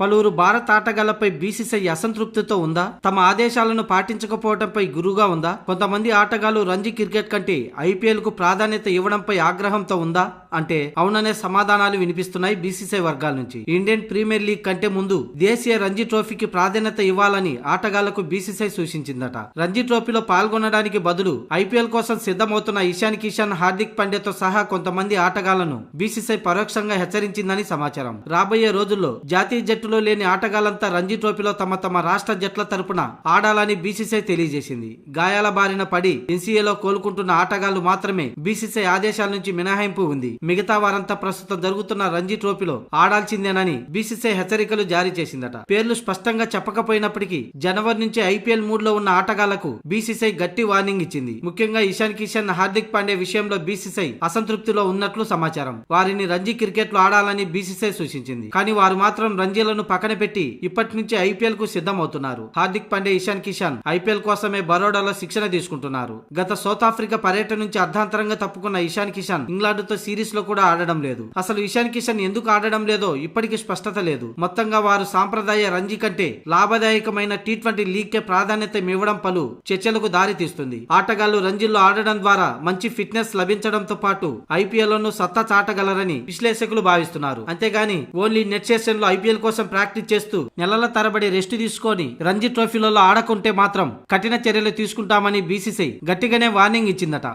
పలువురు భారత ఆటగాళ్లపై బీసీసీఐ అసంతృప్తితో ఉందా? తమ ఆదేశాలను పాటించకపోవడంపై గురుగా ఉందా? కొంతమంది ఆటగాళ్లు రంజీ క్రికెట్ కంటే ఐపీఎల్ కు ప్రాధాన్యత ఇవ్వడంపై ఆగ్రహంతో ఉందా అంటే అవుననే సమాధానాలు వినిపిస్తున్నాయి బీసీసీఐ వర్గాల నుంచి. ఇండియన్ ప్రీమియర్ లీగ్ కంటే ముందు దేశీయ రంజీ ట్రోఫీకి ప్రాధాన్యత ఇవ్వాలని ఆటగాళ్లకు బీసీసీఐ సూచించిందట. రంజీ ట్రోఫీలో పాల్గొనడానికి బదులు ఐపీఎల్ కోసం సిద్ధమవుతున్న ఇషాన్ కిషన్, హార్దిక్ పాండ్యాతో సహా కొంతమంది ఆటగాళ్లను బీసీసీఐ పరోక్షంగా హెచ్చరించిందని సమాచారం. రాబోయే రోజుల్లో జాతీయ జట్టులో లేని ఆటగాళ్లంతా రంజీ ట్రోఫీలో తమ తమ రాష్ట్ర జట్ల తరపున ఆడాలని బీసీసీఐ తెలియజేసింది. గాయాల బారిన పడి ఎన్సీఏలో కోలుకుంటున్న ఆటగాళ్లు మాత్రమే బీసీసీఐ ఆదేశాల నుంచి మినహాయింపు ఉంది. మిగతా వారంతా ప్రస్తుతం జరుగుతున్న రంజీ ట్రోఫీలో ఆడాల్సిందేనని బీసీసీఐ హెచ్చరికలు జారీ చేసిందట. పేర్లు స్పష్టంగా చెప్పకపోయినప్పటికీ జనవరి నుంచి ఐపీఎల్ మూడ్ లో ఉన్న ఆటగాళ్లకు బీసీసీఐ గట్టి వార్నింగ్ ఇచ్చింది. ముఖ్యంగా ఇషాన్ కిషన్, హార్దిక్ పాండ్యా విషయంలో బీసీసీఐ అసంతృప్తిలో ఉన్నట్లు సమాచారం. వారిని రంజీ క్రికెట్ లో ఆడాలని బీసీసీఐ సూచించింది. కానీ వారు మాత్రం రంజీలను పక్కన పెట్టి ఇప్పటి నుంచి ఐపీఎల్ కు సిద్ధమవుతున్నారు. హార్దిక్ పాండ్యా, ఇషాన్ కిషన్ ఐపీఎల్ కోసమే బరోడాలో శిక్షణ తీసుకుంటున్నారు. గత సౌత్ ఆఫ్రికా పర్యటన నుంచి అర్ధాంతరంగా తప్పుకున్న ఇషాన్ కిషన్ ఇంగ్లాండ్ తో సిరీస్ లో కూడా ఆడడం లేదు. అసలు ఇషాన్ కిషన్ ఎందుకు ఆడడం లేదో ఇప్పటికీ స్పష్టత లేదు. మొత్తంగా వారు సాంప్రదాయ రంజీ కంటే లాభదాయకమైన టీ20 లీగ్ కే ప్రాధాన్యత ఇవ్వడం పలు చర్చలకు దారి తీస్తుంది. ఆటగాళ్లు రంజీల్లో ఆడడం ద్వారా మంచి ఫిట్నెస్ లభించడంతో పాటు ఐపీఎల్ లోను సత్తా చాటగలరని విశ్లేషకులు భావిస్తున్నారు. అంతేగాని ఓన్లీ నెట్ సెషన్ లో ఐపీఎల్ కోసం ప్రాక్టీస్ చేస్తూ నెలల తరబడి రెస్ట్ తీసుకొని రంజీ ట్రోఫీలలో ఆడకుంటే మాత్రం కఠిన చర్యలు తీసుకుంటామని బీసీసీఐ గట్టిగానే వార్నింగ్ ఇచ్చిందట.